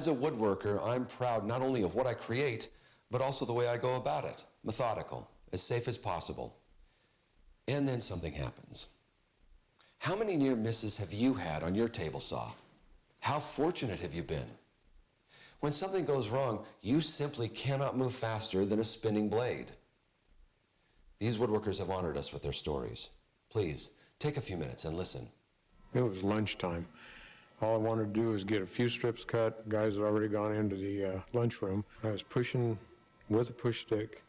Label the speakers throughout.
Speaker 1: As a woodworker, I'm proud not only of what I create, but also the way I go about it. Methodical, as safe as possible. And then something happens. How many near misses have you had on your table saw? How fortunate have you been? When something goes wrong, you simply cannot move faster than a spinning blade. These woodworkers have honored us with their stories. Please, take a few minutes and listen.
Speaker 2: It was lunchtime. All I wanted to do was get a few strips cut. Guys had already gone into the lunchroom. I was pushing with a push stick,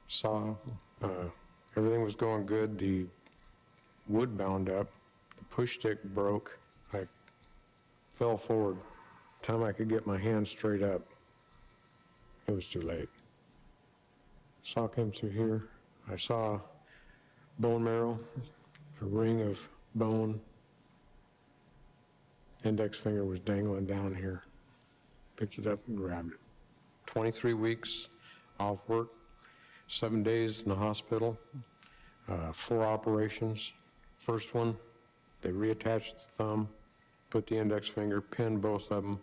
Speaker 2: saw. Everything was going good. The wood bound up. The push stick broke. I fell forward. By the time I could get my hand straight up, it was too late. Saw came through here. I saw bone marrow, a ring of bone. Index finger was dangling down here. Picked it up and grabbed it. 23 weeks off work, 7 days in the hospital, 4 operations. First one, they reattached the thumb, put the index finger, pinned both of them.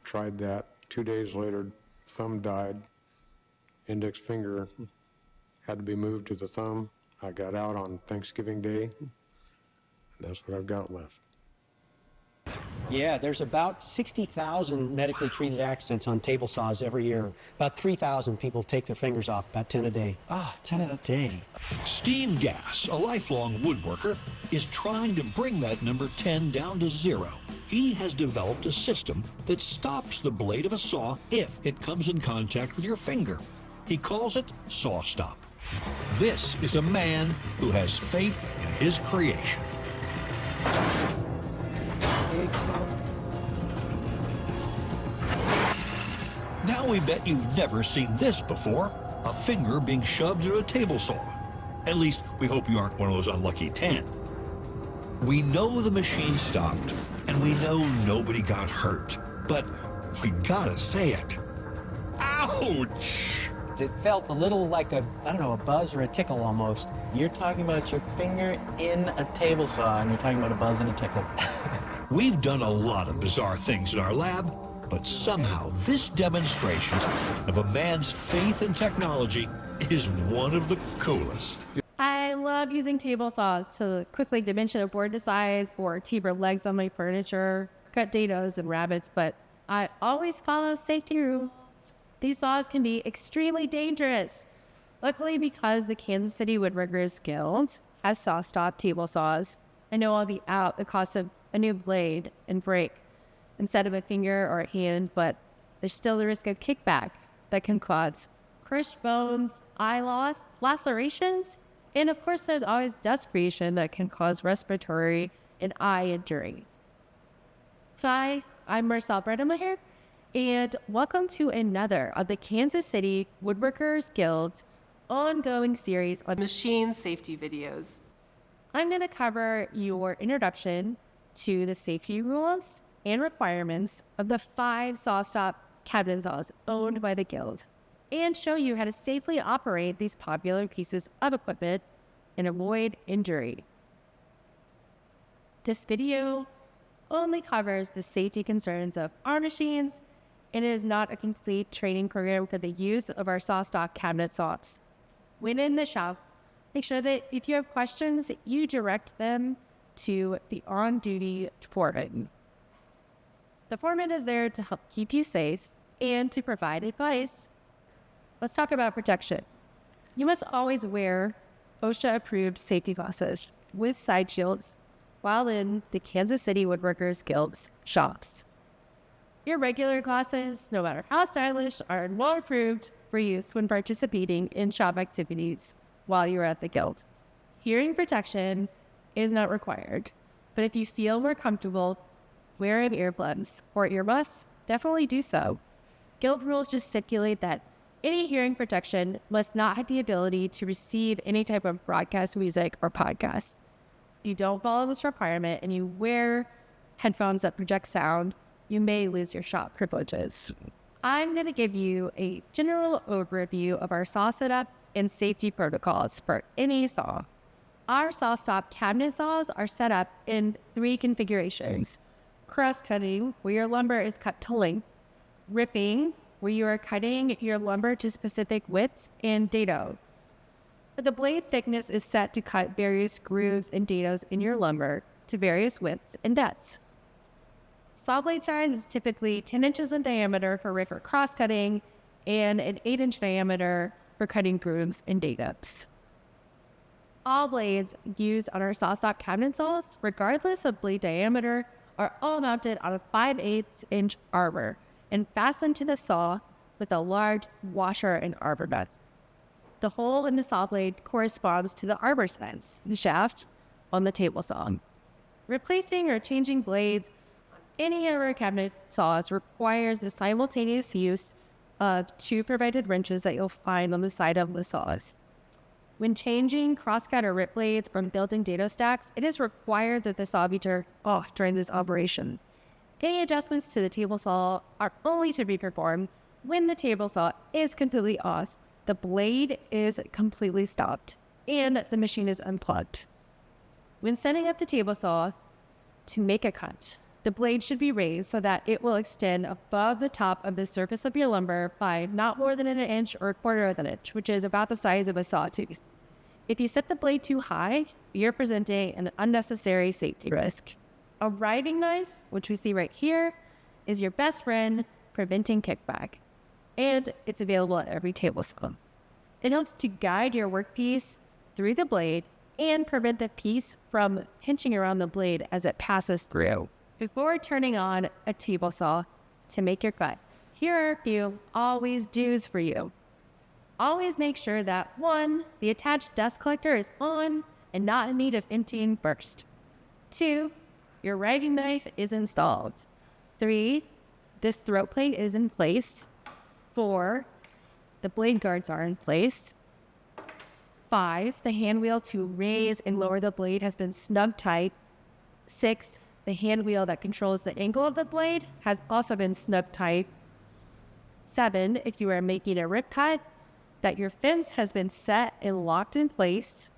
Speaker 2: Tried that. 2 days later, thumb died. Index finger had to be moved to the thumb. I got out on Thanksgiving Day. And that's what I've got left.
Speaker 3: Yeah, there's about 60,000 medically treated accidents on table saws every year. About 3,000 people take their fingers off, about 10 a day. 10 a day.
Speaker 4: Steve Gass, a lifelong woodworker, is trying to bring that number 10 down to 0. He has developed a system that stops the blade of a saw if it comes in contact with your finger. He calls it SawStop. This is a man who has faith in his creation. Now we bet you've never seen this before, a finger being shoved into a table saw. At least, we hope you aren't one of those unlucky 10. We know the machine stopped, and we know nobody got hurt, but we gotta say it. Ouch!
Speaker 3: It felt a little like a buzz or a tickle almost. You're talking about your finger in a table saw, and you're talking about a buzz and a tickle.
Speaker 4: We've done a lot of bizarre things in our lab, but somehow this demonstration of a man's faith in technology is one of the coolest.
Speaker 5: I love using table saws to quickly dimension a board to size or taper legs on my furniture, cut dados and rabbits, but I always follow safety rules. These saws can be extremely dangerous. Luckily, because the Kansas City Woodworkers Guild has SawStop table saws, I know I'll be out the cost of a new blade and break instead of a finger or a hand, but there's still the risk of kickback that can cause crushed bones, eye loss, lacerations, and of course there's always dust creation that can cause respiratory and eye injury. Hi, I'm Marcel Bredemacher, and welcome to another of the Kansas City Woodworkers Guild's ongoing series on
Speaker 6: machine safety videos.
Speaker 5: I'm going to cover your introduction to the safety rules and requirements of the 5 SawStop cabinet saws owned by the Guild, and show you how to safely operate these popular pieces of equipment and avoid injury. This video only covers the safety concerns of our machines, and it is not a complete training program for the use of our SawStop cabinet saws. When in the shop, make sure that if you have questions, you direct them to the on-duty foreman. The foreman is there to help keep you safe and to provide advice. Let's talk about protection. You must always wear OSHA-approved safety glasses with side shields while in the Kansas City Woodworkers Guild's shops. Your regular glasses, no matter how stylish, are not approved for use when participating in shop activities while you're at the Guild. Hearing protection is not required, but if you feel more comfortable wearing earplugs or earbuds, definitely do so. Guild rules just stipulate that any hearing protection must not have the ability to receive any type of broadcast music or podcast. If you don't follow this requirement and you wear headphones that project sound, you may lose your shop privileges. I'm going to give you a general overview of our saw setup and safety protocols for any saw. Our SawStop cabinet saws are set up in 3 configurations: cross-cutting, where your lumber is cut to length. Ripping, where you are cutting your lumber to specific widths. And dado. The blade thickness is set to cut various grooves and dados in your lumber to various widths and depths. Saw blade size is typically 10 inches in diameter for rip or cross-cutting and an 8-inch diameter for cutting grooves and dados. All blades used on our SawStop cabinet saws, regardless of blade diameter, are all mounted on a 5/8-inch arbor and fastened to the saw with a large washer and arbor nut. The hole in the saw blade corresponds to the arbor size, the shaft, on the table saw. Replacing or changing blades on any of our cabinet saws requires the simultaneous use of 2 provided wrenches that you'll find on the side of the saws. When changing crosscut or rip blades from built-in dado stacks, it is required that the saw be turned off during this operation. Any adjustments to the table saw are only to be performed when the table saw is completely off, the blade is completely stopped, and the machine is unplugged. When setting up the table saw to make a cut, the blade should be raised so that it will extend above the top of the surface of your lumber by not more than 1 inch or 1/4 of an inch, which is about the size of a sawtooth. If you set the blade too high, you're presenting an unnecessary safety risk. A riving knife, which we see right here, is your best friend preventing kickback, and it's available at every table saw. It helps to guide your workpiece through the blade and prevent the piece from pinching around the blade as it passes through. Before turning on a table saw to make your cut, here are a few always do's for you. Always make sure that 1, the attached dust collector is on and not in need of emptying first. 2, your riving knife is installed. 3, this throat plate is in place. 4, the blade guards are in place. 5, the hand wheel to raise and lower the blade has been snug tight. 6, the hand wheel that controls the angle of the blade has also been snug tight. 7, if you are making a rip cut, that your fence has been set and locked in place.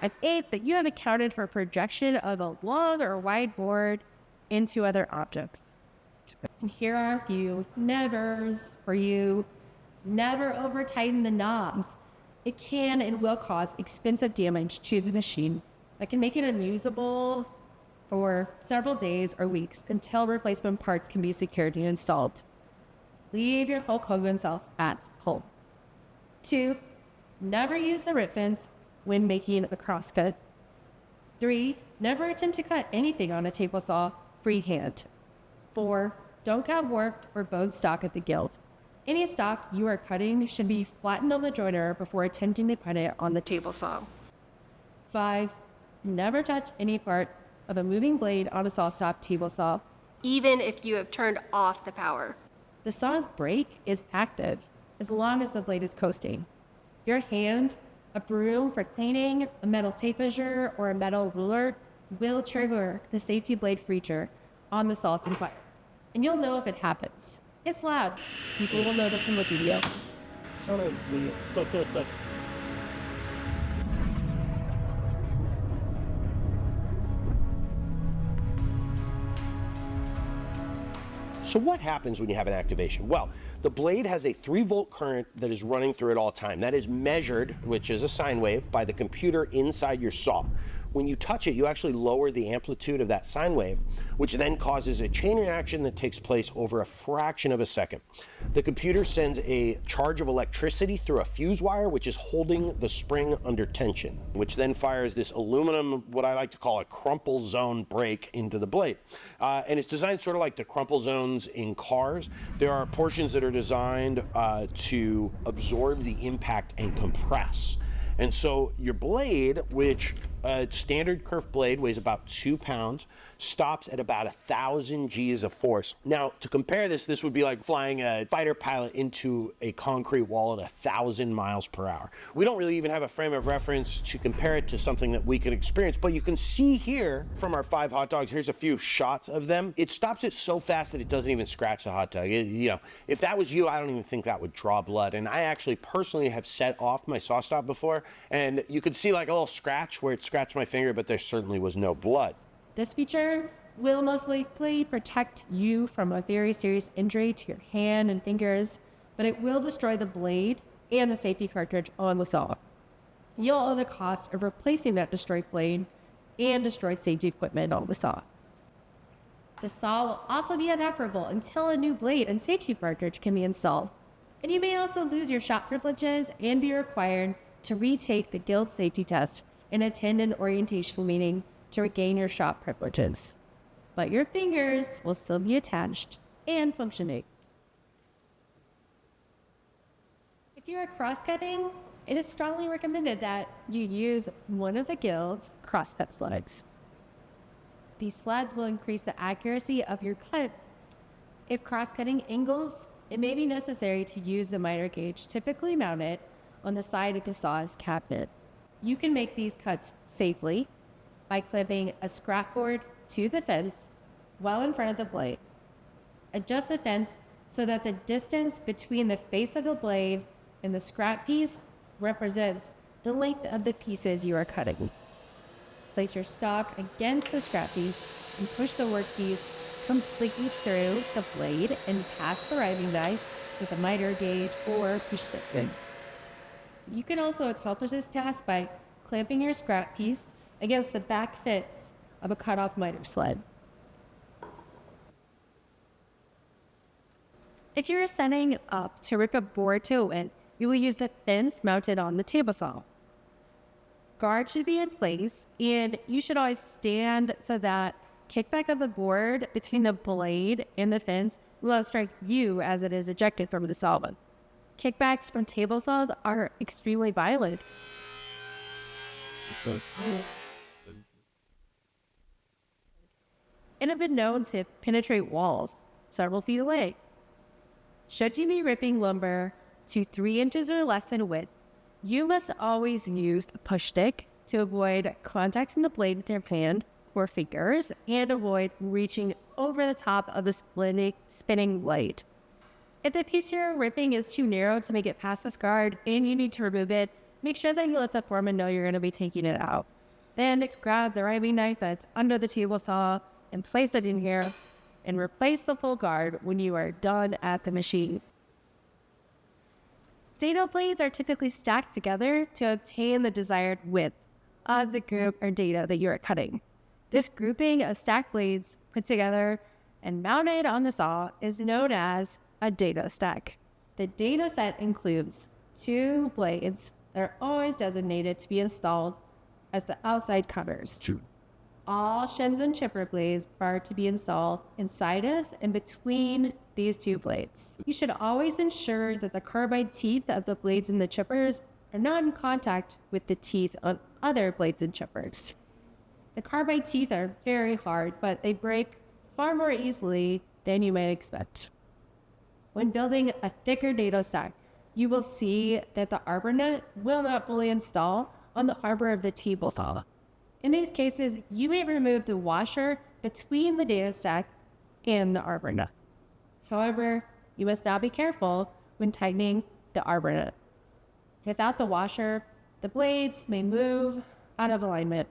Speaker 5: And 8, that you have accounted for projection of a long or wide board into other objects. And here are a few nevers for you. Never over tighten the knobs. It can and will cause expensive damage to the machine that can make it unusable for several days or weeks until replacement parts can be secured and installed. Leave your Hulk Hogan self at home. 2, never use the rip fence when making a crosscut. 3, never attempt to cut anything on a table saw freehand. 4, don't cut warped or bowed stock at the gilt. Any stock you are cutting should be flattened on the joiner before attempting to put it on the table saw. 5, never touch any part of a moving blade on a SawStop table saw,
Speaker 7: even if you have turned off the power.
Speaker 5: The saw's brake is active as long as the blade is coasting. Your hand, a broom for cleaning, a metal tape measure, or a metal ruler will trigger the safety blade feature on the saw to fire. And you'll know if it happens. It's loud. People will notice in the video.
Speaker 8: So what happens when you have an activation? Well, the blade has a 3-volt current that is running through it all the time. That is measured, which is a sine wave, by the computer inside your saw. When you touch it, you actually lower the amplitude of that sine wave, which then causes a chain reaction that takes place over a fraction of a second. The computer sends a charge of electricity through a fuse wire, which is holding the spring under tension, which then fires this aluminum, what I like to call a crumple zone brake into the blade. And it's designed sort of like the crumple zones in cars. There are portions that are designed to absorb the impact and compress. And so your blade, which a standard kerf blade weighs about 2 pounds, stops at about 1,000 G's of force. Now, to compare this, this would be like flying a fighter pilot into a concrete wall at 1,000 miles per hour. We don't really even have a frame of reference to compare it to something that we could experience, but you can see here from our 5 hot dogs, here's a few shots of them. It stops it so fast that it doesn't even scratch the hot dog. You know, if that was you, I don't even think that would draw blood. And I actually personally have set off my SawStop before, and you could see like a little scratch where it scratched my finger, but there certainly was no blood.
Speaker 5: This feature will most likely protect you from a very serious injury to your hand and fingers, but it will destroy the blade and the safety cartridge on the saw. You'll owe the cost of replacing that destroyed blade and destroyed safety equipment on the saw. The saw will also be inoperable until a new blade and safety cartridge can be installed. And you may also lose your shop privileges and be required to retake the guild safety test and attend an orientation meeting to regain your shop privileges. But your fingers will still be attached and functioning. If you are cross-cutting, it is strongly recommended that you use one of the guild's crosscut sleds. These sleds will increase the accuracy of your cut. If cross-cutting angles, it may be necessary to use the miter gauge typically mounted on the side of the saw's cabinet. You can make these cuts safely by clipping a scrap board to the fence well in front of the blade. Adjust the fence so that the distance between the face of the blade and the scrap piece represents the length of the pieces you are cutting. Place your stock against the scrap piece and push the workpiece completely through the blade and past the riving knife with a miter gauge or push stick. You can also accomplish this task by clamping your scrap piece against the back fence of a cut-off miter sled. If you're setting up to rip a board to a width, you will use the fence mounted on the table saw. Guard should be in place, and you should always stand so that kickback of the board between the blade and the fence will not strike you as it is ejected from the saw. Kickbacks from table saws are extremely violent. And have been known to penetrate walls several feet away. Should you be ripping lumber to 3 inches or less in width, you must always use a push stick to avoid contacting the blade with your hand or fingers and avoid reaching over the top of the spinning blade. If the piece you're ripping is too narrow to make it past this guard and you need to remove it, make sure that you let the foreman know you're going to be taking it out. Then grab the riving knife that's under the table saw and place it in here and replace the full guard when you are done at the machine. Dado blades are typically stacked together to obtain the desired width of the group or dado that you are cutting. This grouping of stacked blades put together and mounted on the saw is known as a dado stack. The dado set includes 2 blades that are always designated to be installed as the outside cutters. All shims and chipper blades are to be installed inside of and between these 2 blades. You should always ensure that the carbide teeth of the blades and the chippers are not in contact with the teeth on other blades and chippers. The carbide teeth are very hard, but they break far more easily than you might expect. When building a thicker dado stack, you will see that the arbor nut will not fully install on the arbor of the table saw. In these cases, you may remove the washer between the dado stack and the arbor nut. However, you must now be careful when tightening the arbor nut. Without the washer, the blades may move out of alignment,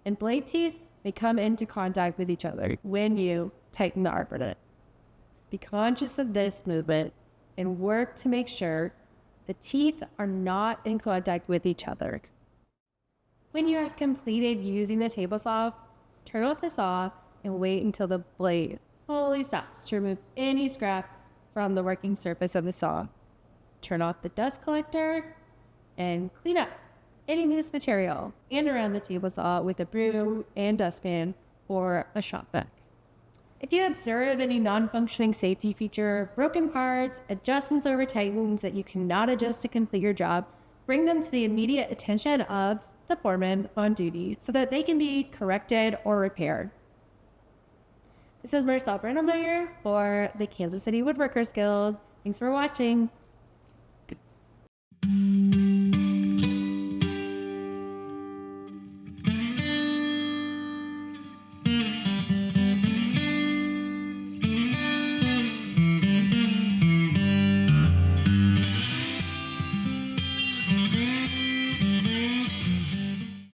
Speaker 5: and blade teeth may come into contact with each other when you tighten the arbor nut. Be conscious of this movement and work to make sure the teeth are not in contact with each other. When you have completed using the table saw, turn off the saw and wait until the blade fully stops to remove any scrap from the working surface of the saw. Turn off the dust collector and clean up any loose material and around the table saw with a broom and dustpan or a shop vac. If you observe any non-functioning safety feature, broken parts, adjustments over tightens that you cannot adjust to complete your job, bring them to the immediate attention of the foreman on duty so that they can be corrected or repaired. This is Marcel Brennelmeyer for the Kansas City Woodworkers Guild. Thanks for watching.